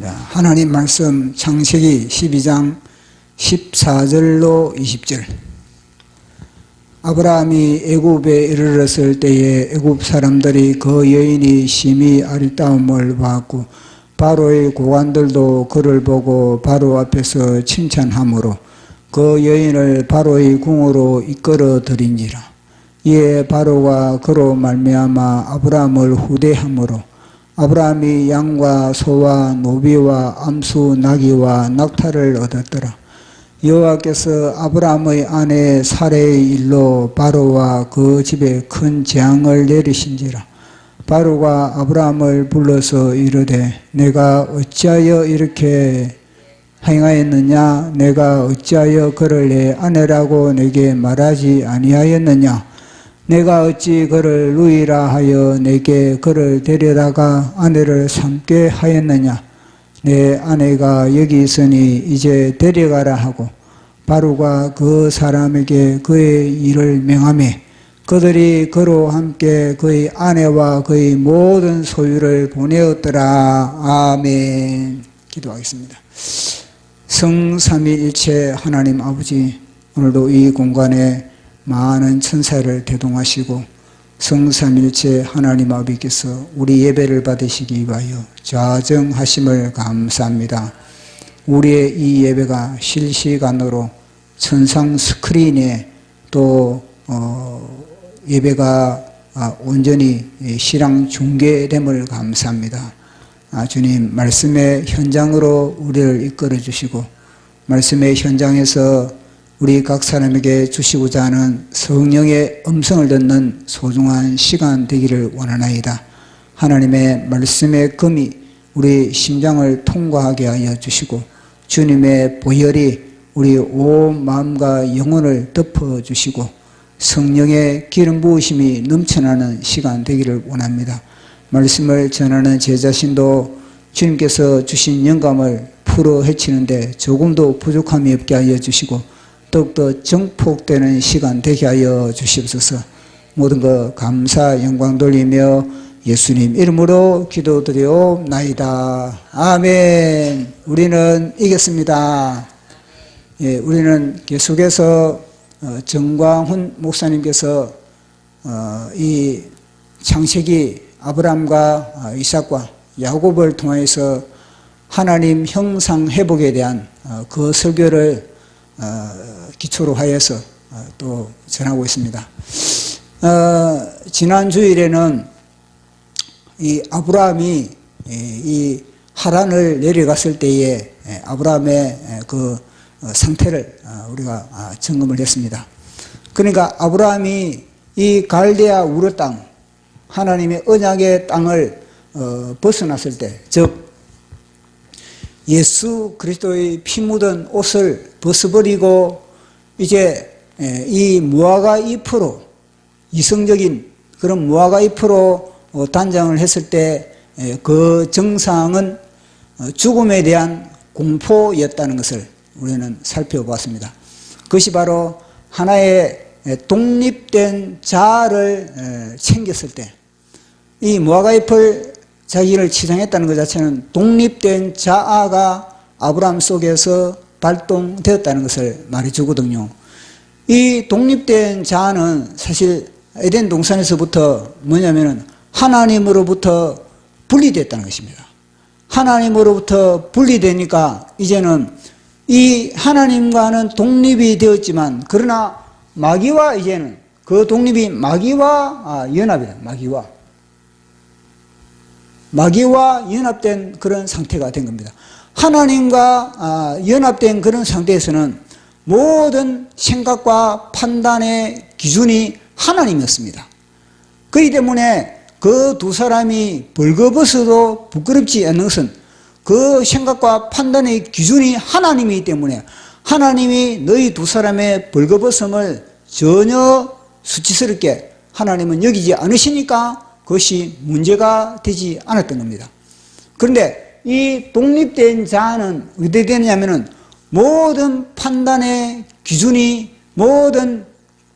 하나님 말씀 창세기 12장 14절로 20절. 아브라함이 애굽에 이르렀을 때에 애굽 사람들이 그 여인이 심히 아리따움을 보았고 바로의 고관들도 그를 보고 바로 앞에서 칭찬하므로 그 여인을 바로의 궁으로 이끌어 들인지라. 이에 바로가 그로 말미암아 아브라함을 후대하므로 아브라함이 양과 소와 노비와 암수 나귀와 낙타를 얻었더라. 여호와께서 아브라함의 아내 사레의 일로 바로와 그 집에 큰 재앙을 내리신지라. 바로가 아브라함을 불러서 이르되 내가 어찌하여 이렇게 행하였느냐? 내가 어찌하여 그를 내 아내라고 내게 말하지 아니하였느냐? 내가 어찌 그를 누이라 하여 내게 그를 데려다가 아내를 삼게 하였느냐? 내 아내가 여기 있으니 이제 데려가라 하고 바로가 그 사람에게 그의 일을 명하매 그들이 그로 함께 그의 아내와 그의 모든 소유를 보내었더라. 아멘. 기도하겠습니다. 성삼위일체 하나님 아버지, 오늘도 이 공간에 많은 천사를 대동하시고 성삼일체 하나님 아버지께서 우리 예배를 받으시기 위하여 좌정하심을 감사합니다. 우리의 이 예배가 실시간으로 천상 스크린에 또 예배가 온전히 실황 중계됨을 감사합니다. 주님, 말씀의 현장으로 우리를 이끌어 주시고 말씀의 현장에서 우리 각 사람에게 주시고자 하는 성령의 음성을 듣는 소중한 시간 되기를 원하나이다. 하나님의 말씀의 금이 우리 심장을 통과하게 하여 주시고 주님의 보혈이 우리 온 마음과 영혼을 덮어주시고 성령의 기름 부으심이 넘쳐나는 시간 되기를 원합니다. 말씀을 전하는 제 자신도 주님께서 주신 영감을 풀어 헤치는데 조금도 부족함이 없게 하여 주시고 더욱더 정폭되는 시간 되게 하여 주시옵소서. 모든 것 감사 영광 돌리며 예수님 이름으로 기도드리옵나이다. 아멘. 우리는 이겼습니다. 예, 우리는 계속해서 정광훈 목사님께서 이 창세기 아브라함과 이삭과 야곱을 통해서 하나님 형상 회복에 대한 그 설교를 기초로 하여서 또 전하고 있습니다. 지난 주일에는 이 아브라함이 이 하란을 내려갔을 때에 아브라함의 그 상태를 우리가 점검을 했습니다. 그러니까 아브라함이 이 갈대아 우르 땅, 하나님의 언약의 땅을 벗어났을 때, 즉 예수 그리스도의 피 묻은 옷을 벗어버리고 이제 이 무화과 잎으로, 이성적인 그런 무화과 잎으로 단장을 했을 때 그 정상은 죽음에 대한 공포였다는 것을 우리는 살펴보았습니다. 그것이 바로 하나의 독립된 자아를 챙겼을 때, 이 무화과 잎을 자기를 치장했다는 것 자체는 독립된 자아가 아브라함 속에서 발동되었다는 것을 말해주거든요. 이 독립된 자아는 사실 에덴 동산에서부터 뭐냐면은 하나님으로부터 분리됐다는 것입니다. 하나님으로부터 분리되니까 이제는 이 하나님과는 독립이 되었지만 그러나 마귀와 이제는 그 독립이 마귀와 연합이다. 마귀와 연합된 그런 상태가 된 겁니다. 하나님과 연합된 그런 상태에서는 모든 생각과 판단의 기준이 하나님이었습니다. 그렇기 때문에 그 두 사람이 벌거벗어도 부끄럽지 않는 것은 그 생각과 판단의 기준이 하나님이기 때문에 하나님이 너희 두 사람의 벌거벗음을 전혀 수치스럽게 하나님은 여기지 않으시니까 그것이 문제가 되지 않았던 겁니다. 그런데 이 독립된 자아는 어떻게 되느냐면은 모든 판단의 기준이, 모든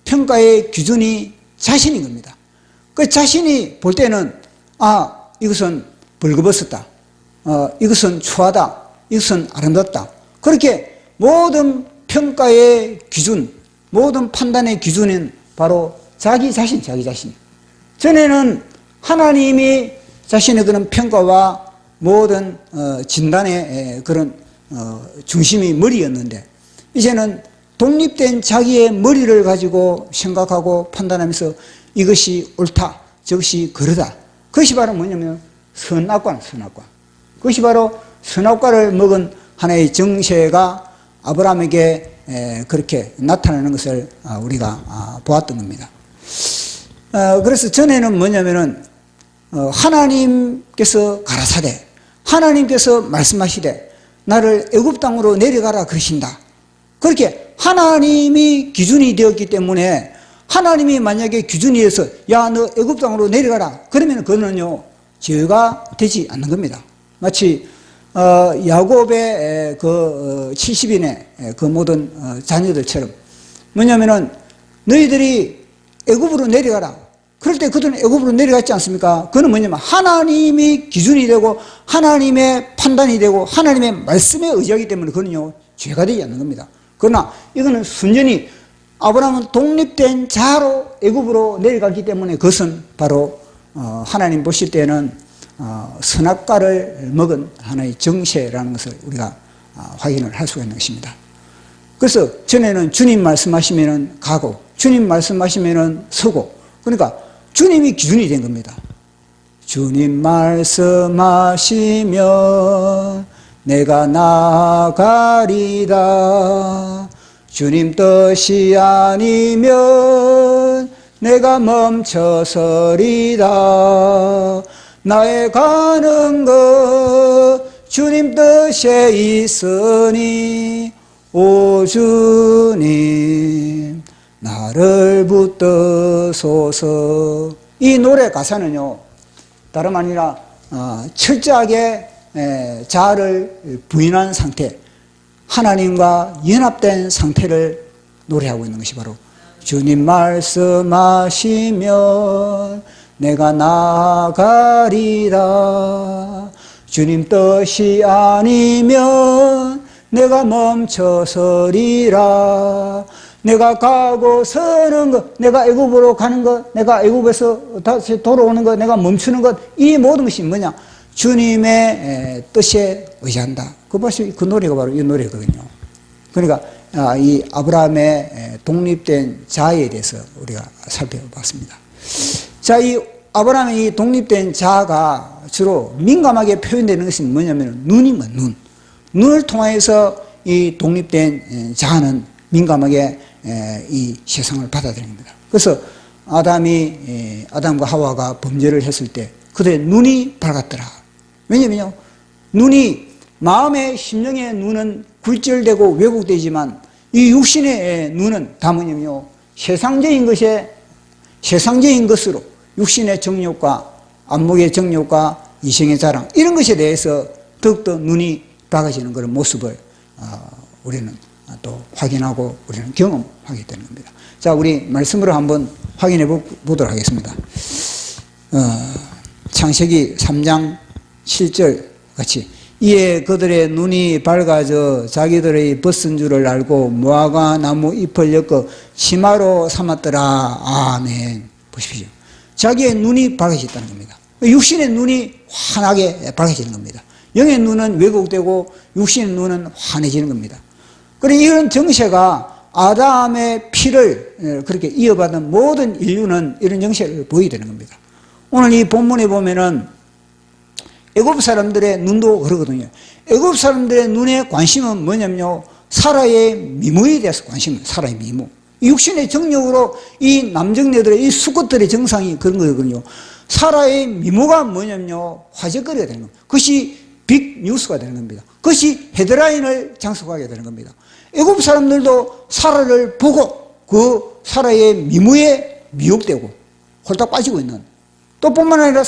평가의 기준이 자신인 겁니다. 그 자신이 볼 때는 이것은 벌거벗었다. 이것은 추하다, 이것은 아름답다. 그렇게 모든 평가의 기준, 모든 판단의 기준은 바로 자기 자신. 전에는 하나님이 자신의 그런 평가와 모든 진단의 그런 중심이 머리였는데, 이제는 독립된 자기의 머리를 가지고 생각하고 판단하면서 이것이 옳다, 저것이 그러다. 그것이 바로 뭐냐면 선악과는 선악과. 그것이 바로 선악과를 먹은 하나의 정세가 아브라함에게 그렇게 나타나는 것을 우리가 보았던 겁니다. 그래서 전에는 뭐냐면은 하나님께서 가라사대, 하나님께서 말씀하시되 나를 애굽 땅으로 내려가라 그러신다. 그렇게 하나님이 기준이 되었기 때문에, 하나님이 만약에 기준이 돼서 야 너 애굽 땅으로 내려가라 그러면 그거는요 죄가 되지 않는 겁니다. 마치 야곱의 그 70인의 그 모든 자녀들처럼 뭐냐면은 너희들이 애굽으로 내려가라. 그럴 때 그들은 애굽으로 내려갔지 않습니까? 그건 뭐냐면 하나님이 기준이 되고 하나님의 판단이 되고 하나님의 말씀에 의지하기 때문에 그건요 죄가 되지 않는 겁니다. 그러나 이거는 순전히 아브라함은 독립된 자로 애굽으로 내려갔기 때문에 그것은 바로 하나님 보실 때는 선악과를 먹은 하나의 정세라는 것을 우리가 확인을 할 수가 있는 것입니다. 그래서 전에는 주님 말씀하시면은 가고, 주님 말씀하시면은 서고, 그러니까 주님이 기준이 된 겁니다. 주님 말씀하시면 내가 나가리다. 주님 뜻이 아니면 내가 멈춰서리다. 나의 가는 것 주님 뜻에 있으니 오 주님 나를 붙드소서. 이 노래 가사는요 다름 아니라 철저하게 자아를 부인한 상태, 하나님과 연합된 상태를 노래하고 있는 것이 바로 주님 말씀하시면 내가 나가리다. 주님 뜻이 아니면 내가 멈춰서리라. 내가 가고 서는 것, 내가 애굽으로 가는 것, 내가 애굽에서 다시 돌아오는 것, 내가 멈추는 것, 이 모든 것이 뭐냐? 주님의 뜻에 의지한다. 그 노래가 바로 이 노래거든요. 그러니까 이 아브라함의 독립된 자아에 대해서 우리가 살펴봤습니다. 자, 이 아브라함의 이 독립된 자아가 주로 민감하게 표현되는 것은 뭐냐면 눈이면 눈을 통해서 이 독립된 자아는 민감하게 이 세상을 받아들이는 겁니다. 그래서 아담과 하와가 범죄를 했을 때 그들의 눈이 밝았더라. 왜냐면요, 눈이 마음의 심령의 눈은 굴절되고 왜곡되지만 이 육신의 눈은 다 뭐냐면요, 세상적인 것으로 육신의 정욕과 안목의 정욕과 이성의 자랑 이런 것에 대해서 더욱더 눈이 밝아지는 그런 모습을 우리는 또 확인하고 우리는 경험하게 되는 겁니다. 자, 우리 말씀으로 한번 확인해 보도록 하겠습니다. 창세기 3장 7절 같이 이에 그들의 눈이 밝아져 자기들의 벗은 줄을 알고 무화과 나무 잎을 엮어 치마로 삼았더라. 아멘. 보십시오. 자기의 눈이 밝아졌다는 겁니다. 육신의 눈이 환하게 밝아지는 겁니다. 영의 눈은 왜곡되고 육신의 눈은 환해지는 겁니다. 그리고 이런 정세가 아담의 피를 그렇게 이어받은 모든 인류는 이런 정세를 보이게 되는 겁니다. 오늘 이 본문에 보면은 애굽 사람들의 눈도 그러거든요. 애굽 사람들의 눈의 관심은 뭐냐면요, 사라의 미모에 대해서 관심입니다. 사라의 미모. 육신의 정력으로 이 남정네들의 이 수컷들의 정상이 그런 거거든요. 사라의 미모가 뭐냐면요, 화제거리가 되는 겁니다. 그것이 빅 뉴스가 되는 겁니다. 그것이 헤드라인을 장식하게 되는 겁니다. 애굽 사람들도 사라를 보고 그 사라의 미모에 미혹되고 홀딱 빠지고 있는, 또 뿐만 아니라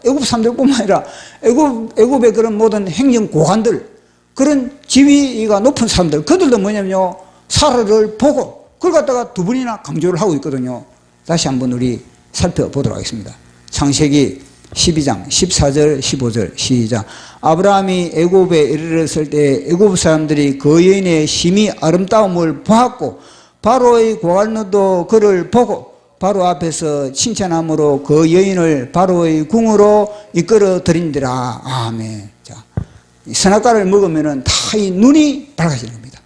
애굽 사람들뿐만 아니라 애굽의 그런 모든 행정 고관들, 그런 지위가 높은 사람들, 그들도 뭐냐면요, 사라를 보고 그걸 갖다가 두 번이나 강조를 하고 있거든요. 다시 한번 우리 살펴보도록 하겠습니다. 창세기 12장 14절 15절 시작. 아브라함이 애굽에 이르렀을 때 애굽 사람들이 그 여인의 심히 아름다움을 보았고 바로의 고관노도 그를 보고 바로 앞에서 칭찬함으로 그 여인을 바로의 궁으로 이끌어 들인지라. 아멘. 자, 선악과를 먹으면은 다 이 눈이 밝아지는 겁니다.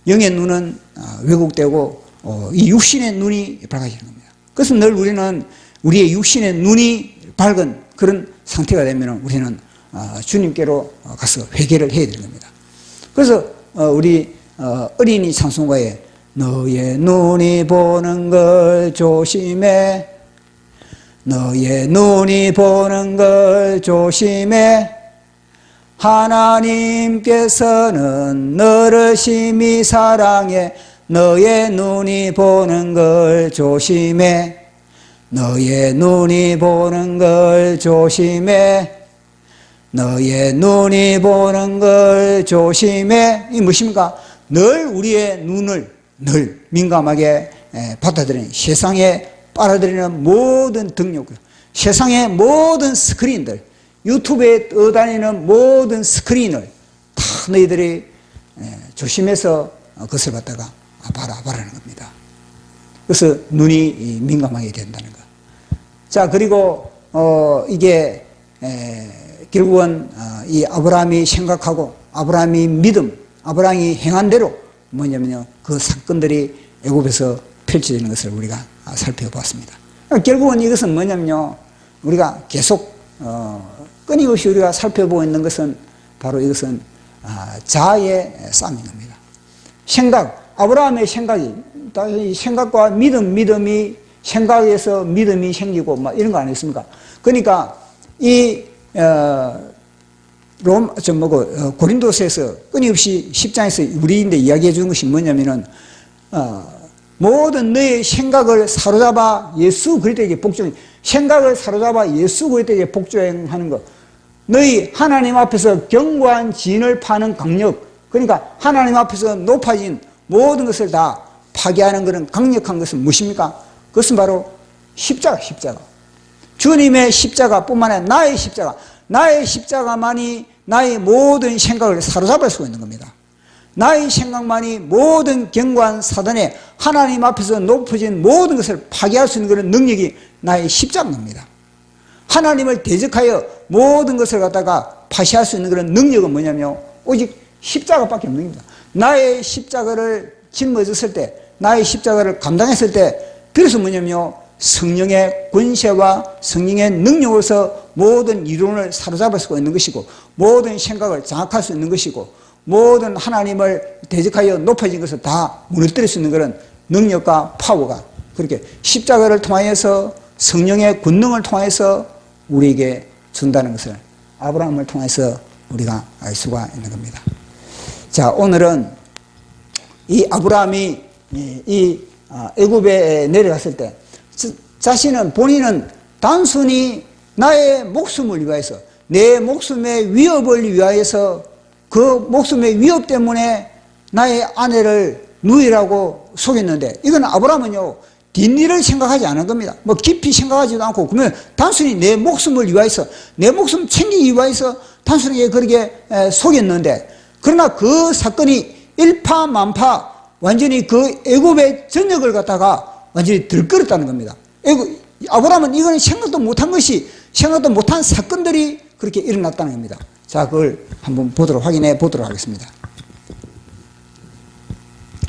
영의 눈은 왜곡되고 이 육신의 눈이 밝아지는 겁니다. 그래서 늘 우리는 우리의 육신의 눈이 밝은 그런 상태가 되면 우리는 주님께로 가서 회개를 해야 되는 겁니다. 그래서 우리 어린이 찬송가에 너의 눈이 보는 걸 조심해, 너의 눈이 보는 걸 조심해, 하나님께서는 너를 심히 사랑해, 너의 눈이 보는 걸 조심해, 너의 눈이 보는 걸 조심해, 너의 눈이 보는 걸 조심해. 이 무엇입니까? 늘 우리의 눈을 늘 민감하게 받아들이는, 세상에 빨아들이는 모든 등록, 세상의 모든 스크린들, 유튜브에 떠다니는 모든 스크린을 다 너희들이 조심해서 그것을 갖다가 바라는 겁니다. 그래서 눈이 민감하게 된다는 것. 자, 그리고 이게 결국은 이 아브라함이 생각하고 아브라함이 믿음, 아브라함이 행한 대로 뭐냐면요, 그 사건들이 애굽에서 펼쳐지는 것을 우리가 살펴보았습니다. 결국은 이것은 뭐냐면요, 우리가 계속 끊임없이 우리가 살펴보고 있는 것은 바로 이것은 자아의 싸움인 겁니다. 생각, 아브라함의 생각이 생각과 믿음이 생각에서 믿음이 생기고 막 이런 거 아니겠습니까? 그러니까 이 고린도서에서 끊임없이 10장에서 우리인데 이야기해 주는 것이 뭐냐면은 모든 너의 생각을 사로잡아 예수 그리스도에게 복종, 생각을 사로잡아 예수 그리스도에게 복종하는 것. 너희 하나님 앞에서 견고한 진을 파는 강력, 그러니까 하나님 앞에서 높아진 모든 것을 다 파괴하는 그런 강력한 것은 무엇입니까? 그것은 바로 십자가. 주님의 십자가뿐만 아니라 나의 십자가만이 나의 모든 생각을 사로잡을 수 있는 겁니다. 나의 생각만이 모든 견고한 사단에 하나님 앞에서 높아진 모든 것을 파괴할 수 있는 그런 능력이 나의 십자가입니다. 하나님을 대적하여 모든 것을 갖다가 파시할 수 있는 그런 능력은 뭐냐면 오직 십자가밖에 없는 겁니다. 나의 십자가를 짊어졌을 때, 나의 십자가를 감당했을 때, 그래서 뭐냐면 성령의 권세와 성령의 능력으로서 모든 이론을 사로잡을 수가 있는 것이고, 모든 생각을 장악할 수 있는 것이고, 모든 하나님을 대적하여 높아진 것을 다 무너뜨릴 수 있는 그런 능력과 파워가 그렇게 십자가를 통하여서 성령의 권능을 통해서 우리에게 준다는 것을 아브라함을 통해서 우리가 알 수가 있는 겁니다. 자, 오늘은 이 아브라함이 이 애굽에 내려갔을 때 자신은 본인은 단순히 나의 목숨을 위하여서, 내 목숨의 위협을 위하여서, 그 목숨의 위협 때문에 나의 아내를 누이라고 속였는데, 이건 아브라함은요 뒷일을 생각하지 않은 겁니다. 뭐 깊이 생각하지도 않고, 그러면 단순히 내 목숨을 위하여서, 내 목숨 챙기기 위하여서 단순하게 그렇게 속였는데, 그러나 그 사건이 일파만파 완전히 그 애굽의 전역을 갖다가 완전히 들끓었다는 겁니다. 아브라함은 이거는 생각도 못한 것이, 생각도 못한 사건들이 그렇게 일어났다는 겁니다. 자, 그걸 한번 확인해 보도록 하겠습니다.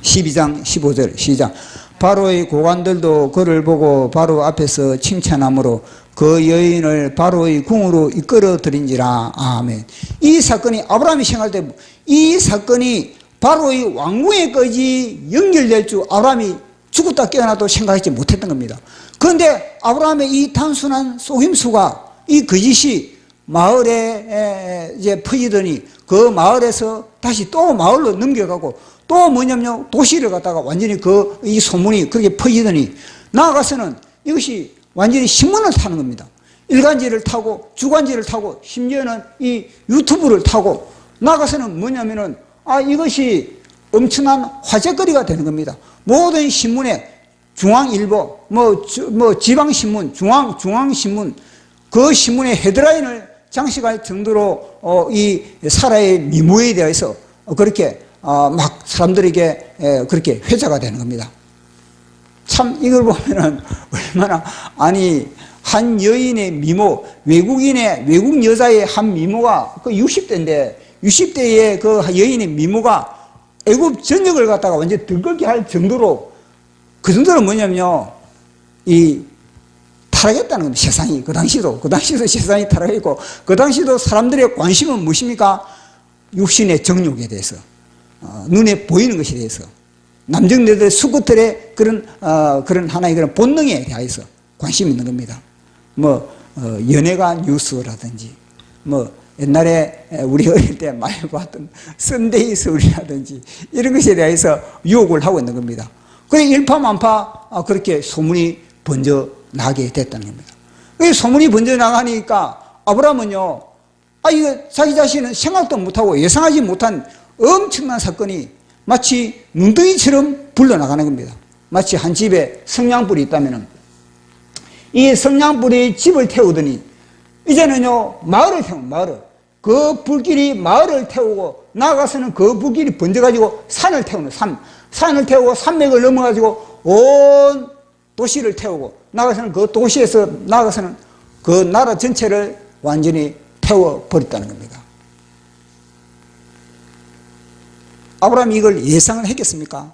12장 15절 시작. 바로의 고관들도 그를 보고 바로 앞에서 칭찬함으로 그 여인을 바로의 궁으로 이끌어 들인지라. 아멘. 이 사건이 아브라함이 생각할 때 이 사건이 바로의 왕궁에까지 연결될 줄 아브라함이 죽었다 깨어나도 생각하지 못했던 겁니다. 그런데 아브라함의 이 단순한 속임수가, 이 거짓이 마을에 이제 퍼지더니 그 마을에서 다시 또 마을로 넘겨가고, 또 뭐냐면 도시를 갖다가 완전히 이 소문이 그렇게 퍼지더니 나아가서는 이것이 완전히 신문을 타는 겁니다. 일간지를 타고 주간지를 타고 심지어는 이 유튜브를 타고 나아가서는 뭐냐면은 이것이 엄청난 화제거리가 되는 겁니다. 모든 신문에 중앙일보, 지방신문, 중앙신문, 그 신문에 헤드라인을 장식할 정도로 이 사라의 미모에 대해서 그렇게 막 사람들에게 그렇게 회자가 되는 겁니다. 참 이걸 보면은 얼마나 한 여인의 미모, 외국 여자의 한 미모가 그 60대인데 60대의 그 여인의 미모가 애굽 전역을 갖다가 완전 들끓게 할 정도로 그 정도로 뭐냐면요, 이 타락했다는 겁니다. 세상이 그 당시도 세상이 타락했고 그 당시도 사람들의 관심은 무엇입니까? 육신의 정욕에 대해서, 눈에 보이는 것에 대해서, 남정네들 수구들의 그런 하나의 그런 본능에 대해서 관심이 있는 겁니다. 연예가 뉴스라든지, 옛날에 우리 어릴 때 많이 봤던 썬데이 서울이라든지 이런 것에 대해서 유혹을 하고 있는 겁니다. 그래 일파만파 그렇게 소문이 번져 나게 됐다는 겁니다. 소문이 번져 나가니까 아브라함은요, 이거 자기 자신은 생각도 못하고 예상하지 못한 엄청난 사건이 마치 눈덩이처럼 불러나가는 겁니다. 마치 한 집에 성냥불이 있다면은 이 성냥불이 집을 태우더니 이제는요, 마을을 태우는 마을을. 그 불길이 마을을 태우고 나아가서는 그 불길이 번져가지고 산을 태우는 산을 태우고 산맥을 넘어가지고 온 도시를 태우고 나아가서는 그 도시에서 나아가서는 그 나라 전체를 완전히 태워버렸다는 겁니다. 아브라함이 이걸 예상을 했겠습니까?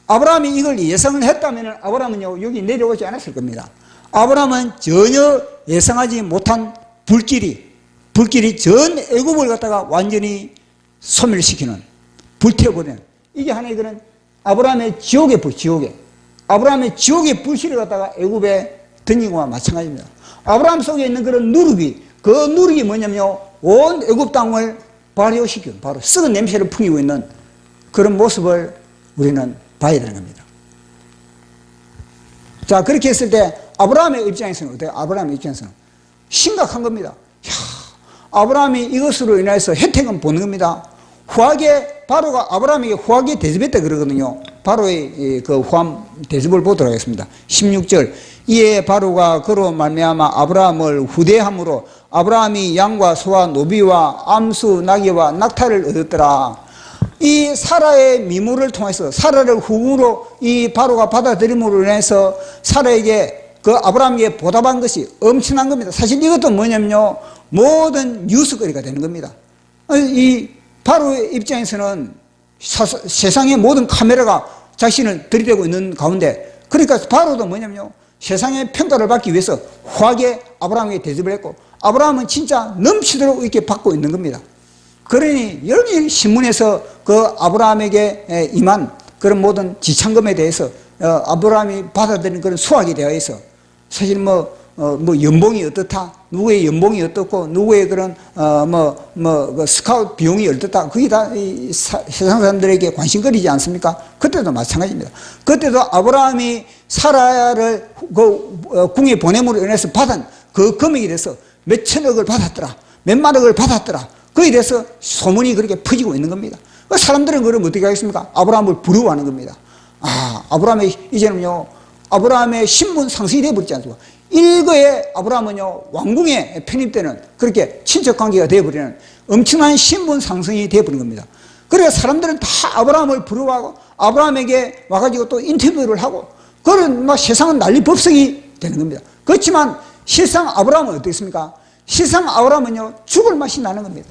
아브라함이 이걸 예상을 했다면 아브라함은요, 여기 내려오지 않았을 겁니다. 아브라함은 전혀 예상하지 못한 불길이 전 애굽을 갖다가 완전히 소멸시키는, 불태워버리는, 이게 하나의 그런 아브라함의 지옥의 불, 아브라함의 지옥의 불씨를 갖다가 애굽에 던진 것과 마찬가지입니다. 아브라함 속에 있는 그런 그 누룩이 뭐냐면요, 온 애굽 땅을 발효시키는, 바로 썩은 냄새를 풍기고 있는 그런 모습을 우리는 봐야 되는 겁니다. 자, 그렇게 했을 때 아브라함의 입장에서는 어때요? 아브라함의 입장에서는 심각한 겁니다. 아브라함이 이것으로 인해서 혜택은 보는 겁니다. 후하게 바로가 아브라함에게 후하게 대접했다 그러거든요. 바로의 그 후함 대접을 보도록 하겠습니다. 16절, 이에 바로가 그로 말미암아 아브라함을 후대함으로 아브라함이 양과 소와 노비와 암수 나귀와 낙타를 얻었더라. 이 사라의 미모를 통해서 사라를 후궁으로 이 바로가 받아들임으로 인해서 사라에게 그 아브라함에게 보답한 것이 엄청난 겁니다. 사실 이것도 뭐냐면요, 모든 뉴스거리가 되는 겁니다. 이 바로의 입장에서는 세상의 모든 카메라가 자신을 들이대고 있는 가운데, 그러니까 바로도 뭐냐면요, 세상의 평가를 받기 위해서 후하게 아브라함에게 대접을 했고 아브라함은 진짜 넘치도록 이렇게 받고 있는 겁니다. 그러니 여기 신문에서 그 아브라함에게 임한 그런 모든 지참금에 대해서 아브라함이 받아들인 그런 수확에 대해서 사실 연봉이 어떻다, 누구의 연봉이 어떻고 누구의 그런 그 스카우트 비용이 어떻다, 그게 다 세상 사람들에게 관심거리지 않습니까? 그때도 마찬가지입니다. 그때도 아브라함이 사라를 그 궁에 보냄으로 인해서 받은 그 금액에 대해서 몇 천억을 받았더라, 몇만억을 받았더라, 그에 대해서 소문이 그렇게 퍼지고 있는 겁니다. 사람들은 그럼 어떻게 하겠습니까? 아브라함을 부러워하는 겁니다. 아브라함의 이제는요, 아브라함의 신분 상승이 되어버리지 않습니까? 일거에 아브라함은요, 왕궁에 편입되는 그렇게 친척관계가 되어버리는 엄청난 신분 상승이 되어버린 겁니다. 그래서 사람들은 다 아브라함을 부러워하고 아브라함에게 와가지고 또 인터뷰를 하고 그런 막 세상은 난리법석이 되는 겁니다. 그렇지만 실상 아브라함은 어떻습니까? 실상 아브라함은요, 죽을 맛이 나는 겁니다.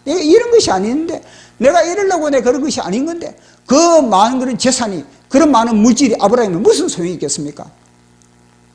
내가 이런 것이 아닌데, 내가 이러려고 내가 그런 것이 아닌 건데, 그 많은 그런 재산이, 그런 많은 물질이 아브라함에 무슨 소용이 있겠습니까?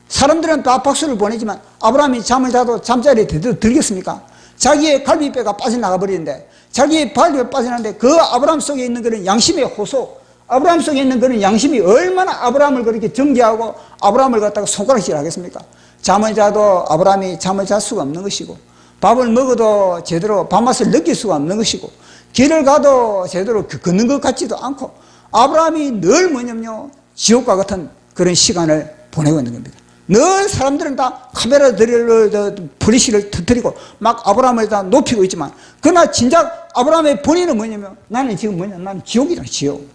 사람들은 다 박수를 보내지만 아브라함이 잠을 자도 잠자리에 들겠습니까? 자기의 갈비뼈가 빠져나가 버리는데, 자기의 발리가 빠져나는데 그 아브라함 속에 있는 그런 양심의 호소, 아브라함 속에 있는 그런 양심이 얼마나 아브라함을 그렇게 정죄하고 아브라함을 갖다가 손가락질 하겠습니까? 잠을 자도 아브라함이 잠을 잘 수가 없는 것이고, 밥을 먹어도 제대로 밥맛을 느낄 수가 없는 것이고, 길을 가도 제대로 걷는 것 같지도 않고, 아브라함이 늘 뭐냐면요, 지옥과 같은 그런 시간을 보내고 있는 겁니다. 늘 사람들은 다 카메라들을 플래시를 터뜨리고 막 아브라함을 다 높이고 있지만, 그러나 진작 아브라함의 본인은 뭐냐면, 나는 지금 나는 지옥이다, 지옥.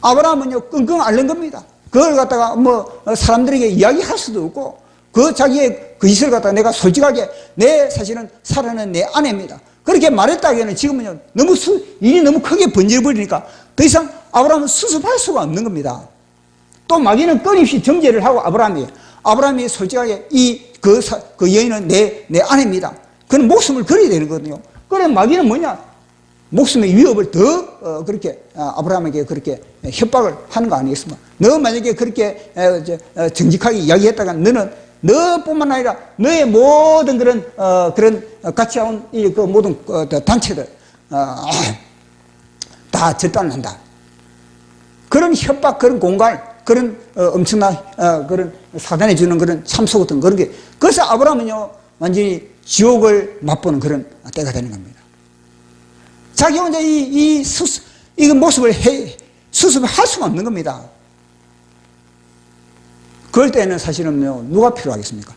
아브라함은요, 끙끙 앓는 겁니다. 그걸 갖다가 사람들에게 이야기할 수도 없고, 그 자기의 그 짓을 갖다가 내가 솔직하게 내 사실은 살아는 내 아내입니다. 그렇게 말했다기에는 지금은요, 너무 일이 너무 크게 번져버리니까 더 이상 아브라함은 수습할 수가 없는 겁니다. 또 마귀는 끊임없이 정죄를 하고 아브라함이 솔직하게 그 여인은 내 아내입니다. 그는 목숨을 걸어야 되는 거거든요. 그래 마귀는 뭐냐? 목숨의 위협을 더 그렇게 아브라함에게 그렇게 협박을 하는 거 아니겠습니까? 너 만약에 그렇게 정직하게 이야기했다가 너뿐만 아니라 너의 모든 그런 같이 온 그 모든 단체들 다 절단한다. 그런 협박, 그런 공갈, 그런 엄청난 그런 사단에 주는 그런 참소 같은 그런 게, 그래서 아브라함은요 완전히 지옥을 맛보는 그런 때가 되는 겁니다. 자기 혼자 이 모습을 수습을 할 수가 없는 겁니다. 그럴 때는 사실은요, 누가 필요하겠습니까?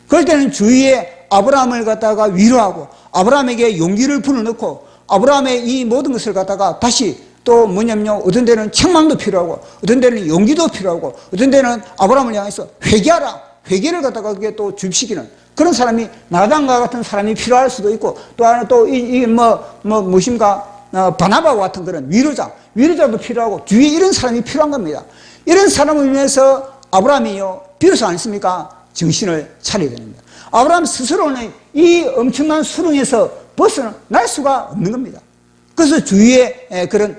그럴 때는 주위에 아브라함을 갖다가 위로하고, 아브라함에게 용기를 불어넣고, 아브라함의 이 모든 것을 갖다가 다시 또 뭐냐면요, 어떤 데는 책망도 필요하고, 어떤 데는 용기도 필요하고, 어떤 데는 아브라함을 향해서 회개하라, 회개를 갖다가 그게 또 주입시키는 그런 사람이, 나단과 같은 사람이 필요할 수도 있고, 또 하나 또 무엇인가 바나바와 같은 그런 위로자도 필요하고, 주위에 이런 사람이 필요한 겁니다. 이런 사람을 위해서 아브라함이요, 비로소 않습니까? 정신을 차려야 됩니다. 아브라함 스스로는 이 엄청난 수렁에서 벗어날 수가 없는 겁니다. 그래서 주위에 그런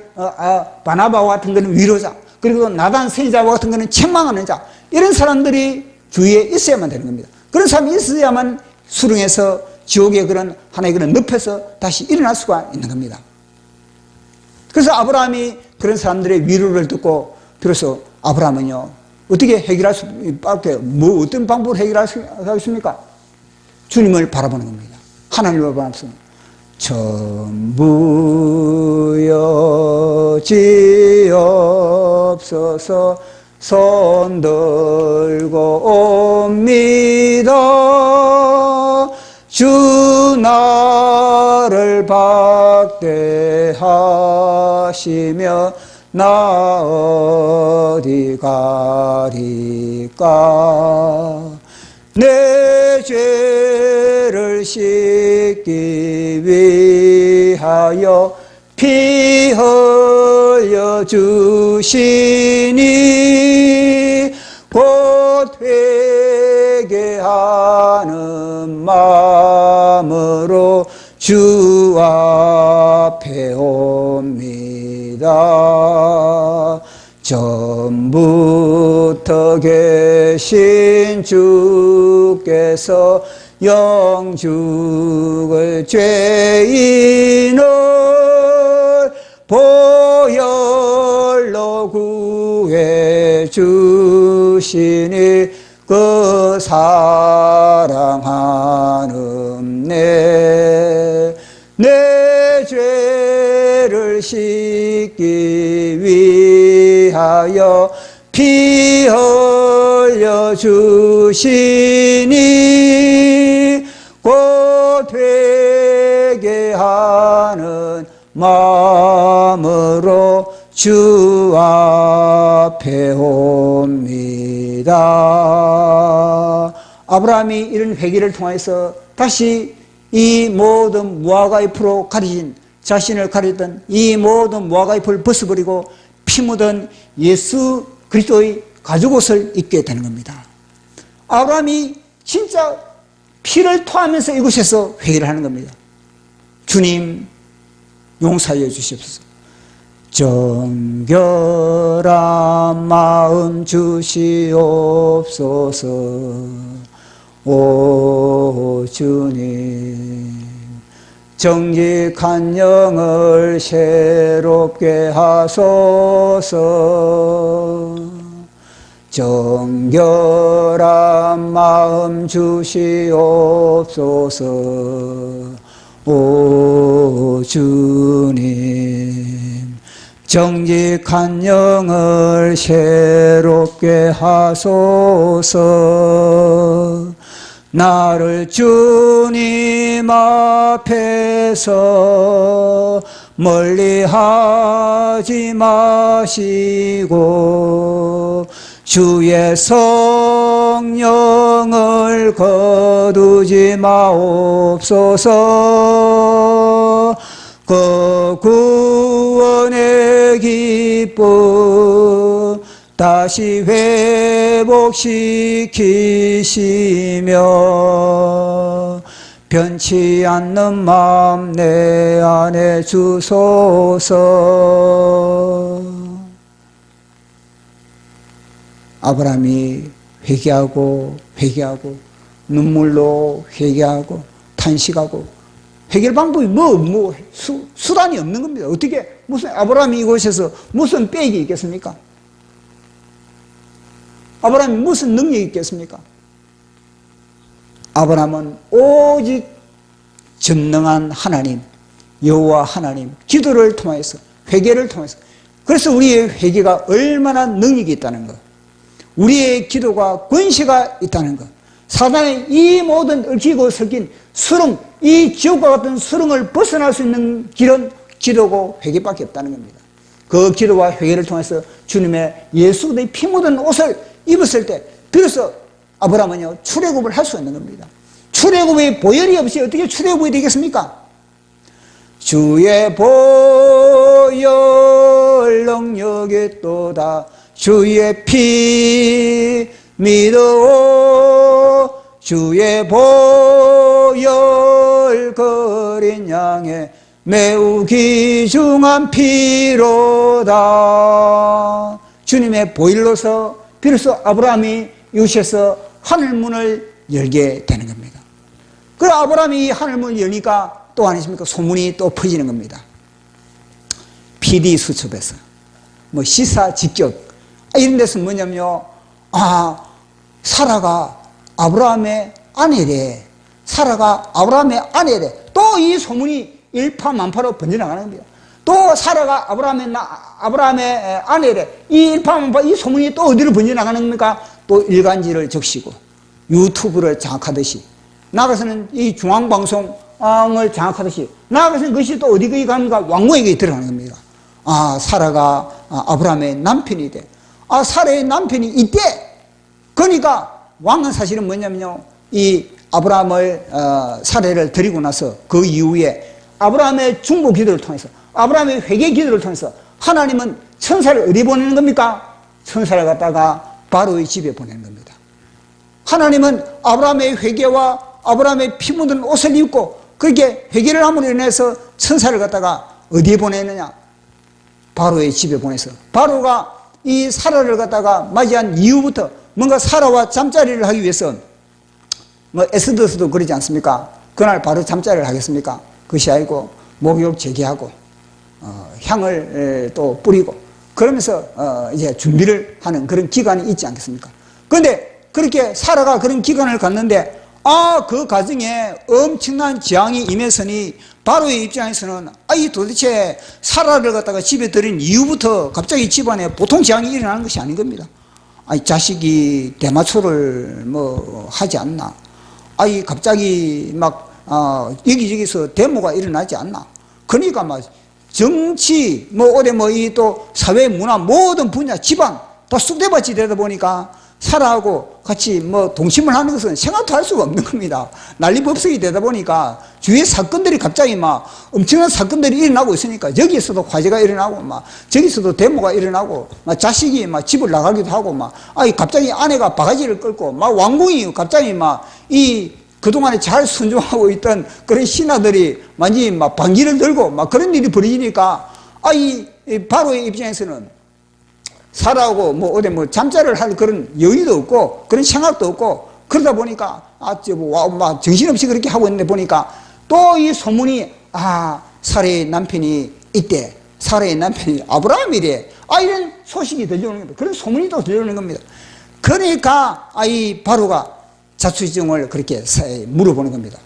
바나바와 같은 그런 위로자, 그리고 나단 선지자와 같은 그런 책망하는 자, 이런 사람들이 주위에 있어야만 되는 겁니다. 그런 사람이 있어야만 수렁에서 지옥의 그런 하나의 그런 늪에서 다시 일어날 수가 있는 겁니다. 그래서 아브라함이 그런 사람들의 위로를 듣고 비로소 아브라함은요, 어떻게 해결할 수 밖에 어떤 방법으로 해결할 수 있습니까? 주님을 바라보는 겁니다. 하나님을 바라보는 전부여 지옵소서 손 들고 옵니다. 주 나를 박대하시며 나 어디 가리까? 내 죄를 씻기 위하여 피 흘려 주시니 곧 회개하는 마음으로 주 앞에 옵니다. 전부터 계신 주께서 영죽을 죄인을 보혈로 구해 주시니 그 사랑하는 내 죄를 씻기 위하여 피 흘려 주시니 곧 회개하는 마음으로 주 앞에 옵니다. 아브라함이 이런 회개를 통해서 다시 이 모든 무화과 잎으로 가려진, 자신을 가렸던 이 모든 무화과 잎을 벗어버리고 피 묻은 예수 그리스도의 가죽옷을 입게 되는 겁니다. 아브라함이 진짜 피를 토하면서 이곳에서 회개를 하는 겁니다. 주님 용서해 주시옵소서. 정결한 마음 주시옵소서. 오 주님, 정직한 영을 새롭게 하소서. 정결한 마음 주시옵소서. 오 주님, 정직한 영을 새롭게 하소서. 나를 주님 앞에서 멀리하지 마시고 주의 손 성령을 거두지 마옵소서. 그 구원의 기쁨 다시 회복시키시며 변치 않는 마음 내 안에 주소서. 아브라함이 회개하고 눈물로 회개하고 탄식하고, 해결 방법이 수단이 없는 겁니다. 어떻게, 무슨 아브라함이 이곳에서 무슨 빽이 있겠습니까? 아브라함이 무슨 능력이 있겠습니까? 아브라함은 오직 전능한 하나님, 여호와 하나님, 기도를 통해서, 회개를 통해서. 그래서 우리의 회개가 얼마나 능력이 있다는 것, 우리의 기도가 권세가 있다는 것, 사단의 이 모든 얽히고 섞인 수렁, 이 지옥과 같은 수렁을 벗어날 수 있는 길은 기도고 회개밖에 없다는 겁니다. 그 기도와 회개를 통해서 주님의 예수 그리스도의 피 묻은 옷을 입었을 때 비로소 아브라함은요 출애굽을 할 수 있는 겁니다. 출애굽의 보혈이 없이 어떻게 출애굽이 되겠습니까? 주의 보혈 능력이 또다 주의 피 믿어 주의 보혈 거린 양의 매우 귀중한 피로다. 주님의 보혈로서 비로소 아브라함이 이웃에서 하늘문을 열게 되는 겁니다. 그리고 아브라함이 하늘문을 여니까 또 아니십니까? 소문이 또 퍼지는 겁니다. PD수첩에서 시사 직격 이런 데서 뭐냐면요, 사라가 아브라함의 아내래, 사라가 아브라함의 아내래. 또 이 소문이 일파만파로 번져나가는 겁니다. 또 사라가 아브라함의 아내래. 이 일파만파 이 소문이 또 어디로 번져나가는 겁니까? 또 일간지를 적시고 유튜브를 장악하듯이, 나아가서는 이 중앙방송을 장악하듯이, 나아가서는 그것이 또 어디 갑니까? 왕궁에게 들어가는 겁니다. 사라가 아브라함의 남편이 돼. 사라의 남편이 있대. 그러니까 왕은 사실은 뭐냐면요, 이 아브라함을 사라를 데리고 나서 그 이후에 아브라함의 중보 기도를 통해서, 아브라함의 회개 기도를 통해서 하나님은 천사를 어디 보내는 겁니까? 천사를 갖다가 바로의 집에 보내는 겁니다. 하나님은 아브라함의 회개와 아브라함의 피 묻은 옷을 입고 그렇게 회개를 함으로 인해서 천사를 갖다가 어디에 보내느냐? 바로의 집에 보내서, 바로가 이 사라를 갖다가 맞이한 이후부터 뭔가 사라와 잠자리를 하기 위해서, 에스더서도 그러지 않습니까? 그날 바로 잠자리를 하겠습니까? 그것이 아니고 목욕 제기하고 향을 또 뿌리고 그러면서 이제 준비를 하는 그런 기간이 있지 않겠습니까? 그런데 그렇게 사라가 그런 기간을 갖는데 그 과정에 엄청난 재앙이 임했으니 바로의 입장에서는 이 도대체 사라를 갖다가 집에 들인 이후부터 갑자기 집안에 보통 재앙이 일어나는 것이 아닌 겁니다. 자식이 대마초를 하지 않나? 갑자기 여기저기서 데모가 일어나지 않나? 그러니까 정치, 어디 이 또 사회 문화 모든 분야, 집안 다 쑥대밭이 되다 보니까 사라하고 같이 동침을 하는 것은 생각도 할 수가 없는 겁니다. 난리법석이 되다 보니까 주위의 사건들이 갑자기 엄청난 사건들이 일어나고 있으니까 여기에서도 화재가 일어나고 저기서도 데모가 일어나고 자식이 집을 나가기도 하고 갑자기 아내가 바가지를 끌고 왕궁이 갑자기 그동안에 잘 순종하고 있던 그런 신하들이 완전히 반기를 들고 그런 일이 벌어지니까 이 바로의 입장에서는 사라하고 어디 잠자리를 할 그런 여유도 없고 그런 생각도 없고, 그러다 보니까 정신없이 그렇게 하고 있는데 보니까 또 이 소문이 사라의 남편이 있대, 사라의 남편이 아브라함이래, 이런 소식이 들려오는 겁니다. 그런 소문이 또 들려오는 겁니다. 그러니까 이 바로가 자초지종을 그렇게 물어보는 겁니다.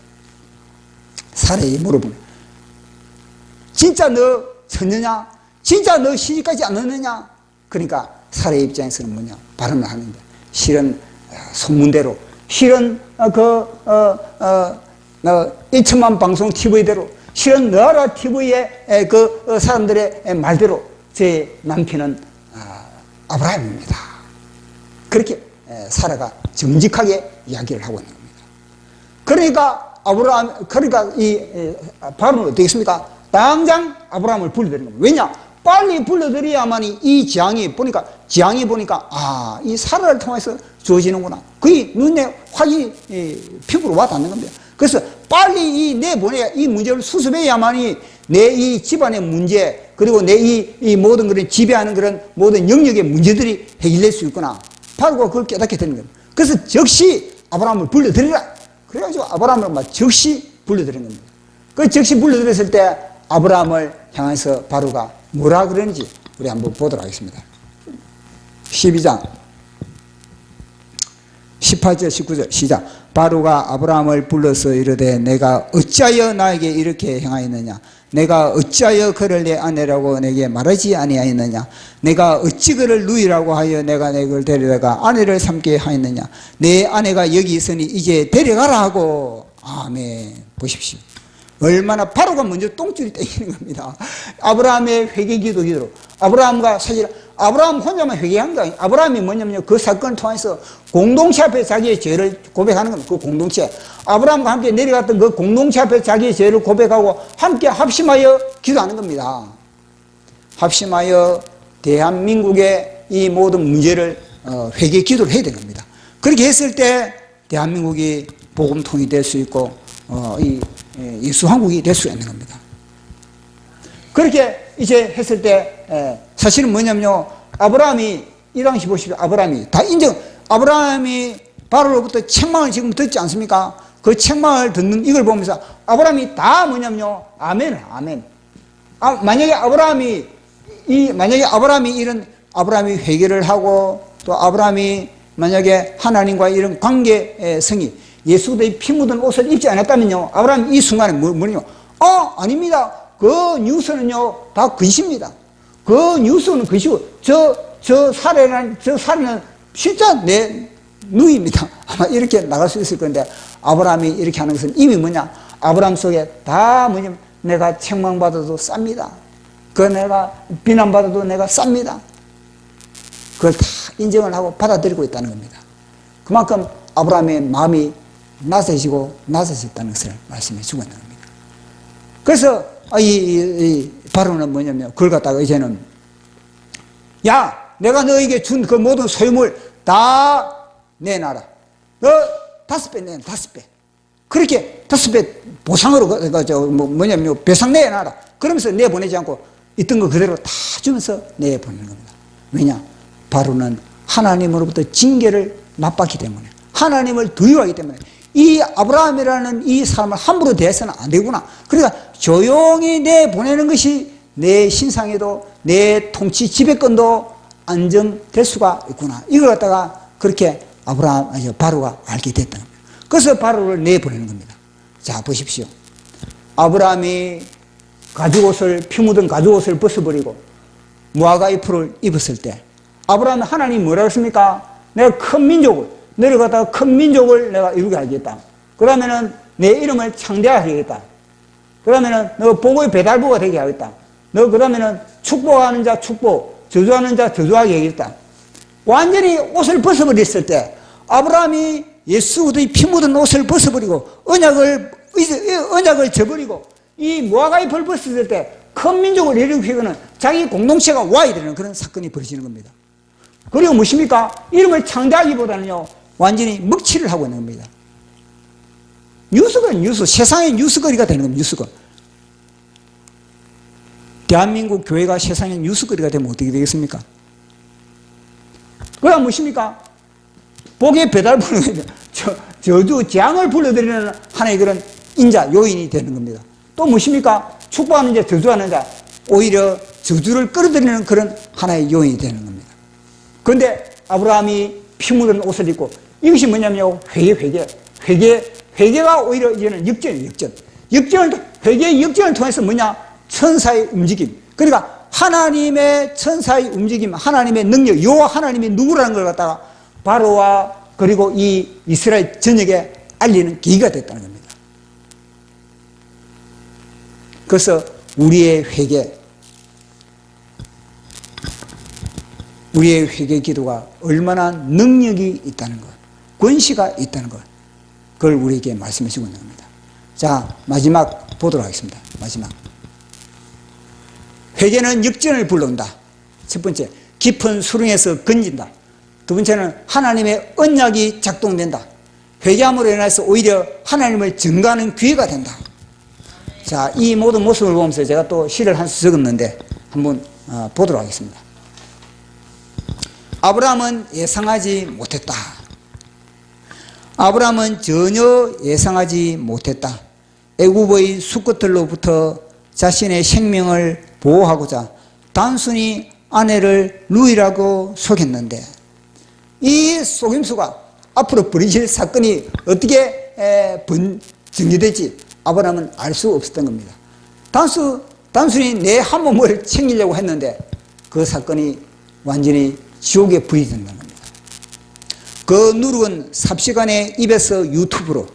사라에게 물어보는, 진짜 너 선녀냐? 진짜 너 시집가지 않았느냐? 그러니까 사라의 입장에서는 발언을 하는데, 실은 소문대로, 실은 1천만 방송 TV대로, 실은 나라 TV의 그 사람들의 말대로 제 남편은 아브라함입니다. 그렇게 사라가 정직하게 이야기를 하고 있는 겁니다. 그러니까 바로는 어떻게 했습니까? 당장 아브라함을 불러들인 겁니다. 왜냐? 빨리 불러들여야만이 이 재앙이 보니까, 이 사라를 통해서 주어지는구나. 그의 눈에 확이 피부로 와 닿는 겁니다. 그래서 빨리 이 문제를 수습해야만이 내 이 집안의 문제, 그리고 내 이 모든 그런 지배하는 그런 모든 영역의 문제들이 해결될 수 있구나. 바로가 그걸 깨닫게 되는 겁니다. 그래서 즉시 아브라함을 불러들이라. 그래가지고 아브라함을 막 즉시 불러들인 겁니다. 그 즉시 불러들였을 때 아브라함을 향해서 바로가 뭐라 그러는지 우리 한번 보도록 하겠습니다. 12장 18절 19절 시작. 바로가 아브라함을 불러서 이르되 내가 어찌하여 나에게 이렇게 행하였느냐? 내가 어찌하여 그를 내 아내라고 내게 말하지 아니하였느냐? 내가 어찌 그를 누이라고 하여 내가 내걸 데려다가 아내를 삼게 하였느냐? 내 아내가 여기 있으니 이제 데려가라 하고. 아멘. 보십시오. 얼마나 바로가 먼저 똥줄이 땡기는 겁니다. 아브라함의 회개기도 기도로. 아브라함 혼자만 회개한 거 아니에요. 아브라함이 뭐냐면요, 그 사건을 통해서 공동체 앞에 자기의 죄를 고백하는 겁니다. 그 공동체. 아브라함과 함께 내려갔던 그 공동체 앞에 자기의 죄를 고백하고 함께 합심하여 기도하는 겁니다. 합심하여 대한민국의 이 모든 문제를 회개 기도를 해야 되는 겁니다. 그렇게 했을 때 대한민국이 복음통이 될 수 있고 예수 한국이 될 수 있는 겁니다. 그렇게 이제 했을 때 사실은 뭐냐면요, 아브라함이 이 당시 보십시오. 아브라함이 바로로부터 책망을 지금 듣지 않습니까? 그 책망을 듣는 이걸 보면서 아브라함이 다 뭐냐면요, 아멘. 만약에 아브라함이 아브라함이 회개를 하고 또 아브라함이 만약에 하나님과 이런 관계성이 예수의 피 묻은 옷을 입지 않았다면요, 아브라함이 이 순간에 뭐냐면 아닙니다. 그 뉴스는요 다 거짓입니다. 그 뉴스는 거짓이고 저 사례는 진짜 내 누이입니다. 아마 이렇게 나갈 수 있을 건데, 아브라함이 이렇게 하는 것은 이미 뭐냐, 아브라함 속에 다 뭐냐면 내가 책망받아도 쌉니다. 내가 비난받아도 내가 쌉니다. 그걸 다 인정을 하고 받아들이고 있다는 겁니다. 그만큼 아브라함의 마음이 낮아졌다는 것을 말씀해 주고 있는 겁니다. 그래서 바로는 뭐냐면 그걸 갖다가 이제는 야, 내가 너에게 준 그 모든 소유물 다 내놔라. 너 5배 내놔, 5배. 그렇게 5배 보상으로 뭐냐면 배상 내놔라. 그러면서 내보내지 않고 있던 거 그대로 다 주면서 내보내는 겁니다. 왜냐? 바로는 하나님으로부터 징계를 맛봤기 때문에, 하나님을 두려워하기 때문에 이 아브라함이라는 이 사람을 함부로 대해서는 안 되구나. 그러니까 조용히 내보내는 것이 내 신상에도 내 통치 지배권도 안정될 수가 있구나. 이걸 갖다가 그렇게 바로가 알게 됐다는 겁니다. 그래서 바로를 내보내는 겁니다. 자, 보십시오. 아브라함이 피 묻은 가죽옷을 벗어버리고 무화과 잎을 입었을 때 아브라함은 하나님이 뭐라고 했습니까? 내가 큰 민족을 내려가다가 큰 민족을 내가 이루게 하겠다. 그러면은 내 이름을 창대하게 하겠다. 그러면은 너 복의 배달부가 되게 하겠다. 너 그러면은 축복하는 자 축복, 저주하는 자 저주하게 하겠다. 완전히 옷을 벗어버렸을 때 아브라함이 예수의 피 묻은 옷을 벗어버리고 언약을 저버리고 이 무화과 잎을 벗었을 때 큰 민족을 일으키고는 자기 공동체가 와야 되는 그런 사건이 벌어지는 겁니다. 그리고 무엇입니까? 이름을 창대하기보다는요, 완전히 먹칠을 하고 있는 겁니다. 세상의 뉴스거리가 되는 겁니다. 뉴스거리. 대한민국 교회가 세상의 뉴스거리가 되면 어떻게 되겠습니까? 그럼 무엇입니까? 복의 배달부는 저주, 재앙을 불러들이는 하나의 그런 요인이 되는 겁니다. 또 무엇입니까? 축복하는 자, 저주하는 자, 오히려 저주를 끌어들이는 그런 하나의 요인이 되는 겁니다. 그런데 아브라함이 피 묻은 옷을 입고, 이것이 뭐냐면요, 회개가 오히려 이제는 역전이에요, 회개의 역전을 통해서 뭐냐? 천사의 움직임. 그러니까 하나님의 천사의 움직임, 하나님의 능력, 여호와 하나님이 누구라는 걸 갖다가 바로와 그리고 이 이스라엘 전역에 알리는 계기가 됐다는 겁니다. 그래서 우리의 회개 기도가 얼마나 능력이 있다는 것, 권시가 있다는 것, 그걸 우리에게 말씀해 주고 있는 겁니다. 자, 마지막 보도록 하겠습니다. 마지막. 회개는 역전을 불러온다. 첫 번째, 깊은 수렁에서 건진다. 두 번째는 하나님의 언약이 작동된다. 회개함으로 인해서 오히려 하나님을 증거하는 기회가 된다. 자, 이 모든 모습을 보면서 제가 또 시를 한 수 적었는데 한번 보도록 하겠습니다. 아브라함은 예상하지 못했다. 아브라함은 전혀 예상하지 못했다. 애굽의 숲끝들로부터 자신의 생명을 보호하고자 단순히 아내를 루이라고 속였는데, 이 속임수가 앞으로 벌어질 사건이 어떻게 전개될지 아브라함은 알 수 없었던 겁니다. 단순히 내 한 몸을 챙기려고 했는데 그 사건이 완전히 지옥의 불이 된다는 겁니다. 그 누룩은 삽시간에 입에서 유튜브로,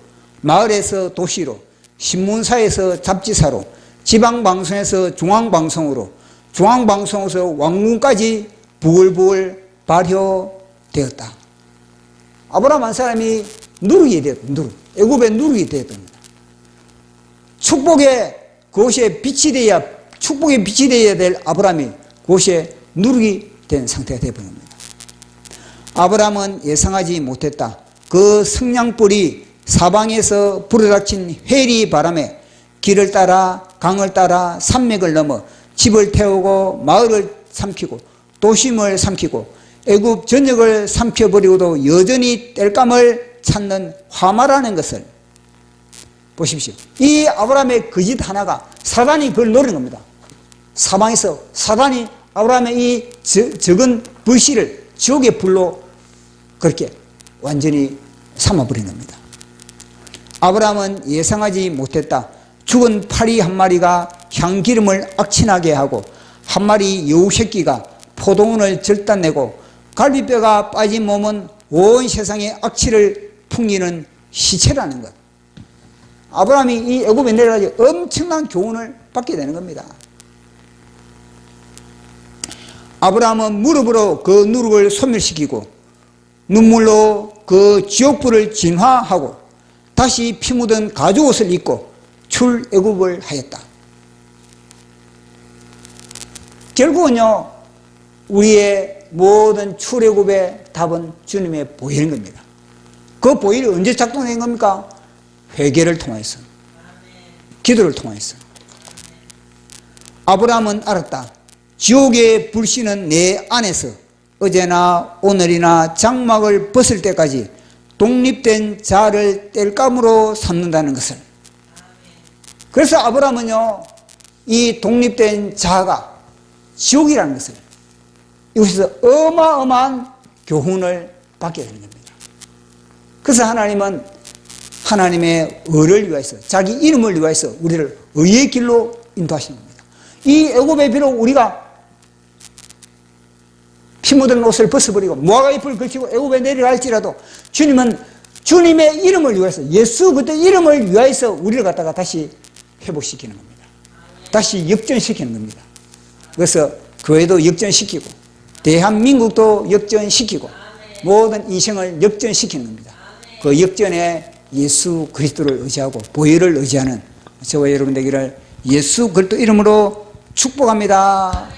마을에서 도시로, 신문사에서 잡지사로, 지방방송에서 중앙방송으로, 중앙방송에서 왕궁까지 부글부글 발효되었다. 아브라함 한 사람이 누룩이 되었다. 누룩. 애굽의 누룩이 되었답니다. 그곳에 빛이 되어야, 축복의 빛이 되어야 될 아브라함이 그곳에 누룩이 된 상태가 되어버린 겁니다. 아브라함은 예상하지 못했다. 그 성냥불이 사방에서 불어닥친 회리 바람에 길을 따라, 강을 따라, 산맥을 넘어 집을 태우고 마을을 삼키고 도심을 삼키고 애굽 전역을 삼켜버리고도 여전히 땔감을 찾는 화마라는 것을 보십시오. 이 아브라함의 거짓 하나가 사단이 그걸 노리는 겁니다. 사방에서 사단이 아브라함의 이 적은 불씨를 지옥의 불로 그렇게 완전히 삼아버리는 겁니다. 아브라함은 예상하지 못했다. 죽은 파리 한 마리가 향기름을 악친하게 하고 한 마리 여우 새끼가 포도원을 절단내고 갈비뼈가 빠진 몸은 온 세상에 악취를 풍기는 시체라는 것. 아브라함이 이 애굽에 내려가서 엄청난 교훈을 받게 되는 겁니다. 아브라함은 무릎으로 그 누룩을 소멸시키고 눈물로 그 지옥불을 진화하고 다시 피 묻은 가죽옷을 입고 출애굽을 하였다. 결국은요, 우리의 모든 출애굽의 답은 주님의 보혈인 겁니다. 그 보혈이 언제 작동된 겁니까? 회개를 통해서, 기도를 통해서. 아브라함은 알았다. 지옥의 불씨는 내 안에서 어제나 오늘이나 장막을 벗을 때까지 독립된 자를 땔감으로 삼는다는 것을. 그래서 아브라함은요, 이 독립된 자가 지옥이라는 것을 이곳에서 어마어마한 교훈을 받게 되는 겁니다. 그래서 하나님은 하나님의 의를 위하여서, 자기 이름을 위하여서 우리를 의의 길로 인도하시는 겁니다. 이 애굽의 비록 우리가 피 묻은 옷을 벗어버리고 무화과 잎을 걸치고 애굽에 내려갈지라도 주님은 주님의 이름을 위하여서, 예수 그리스도의 이름을 위하여서 우리를 갖다가 다시 회복시키는 겁니다. 다시 역전시키는 겁니다. 그래서 교회도 역전시키고 대한민국도 역전시키고 모든 인생을 역전시키는 겁니다. 그 역전에 예수 그리스도를 의지하고 보혈을 의지하는 저와 여러분 되기를 예수 그리스도 이름으로 축복합니다.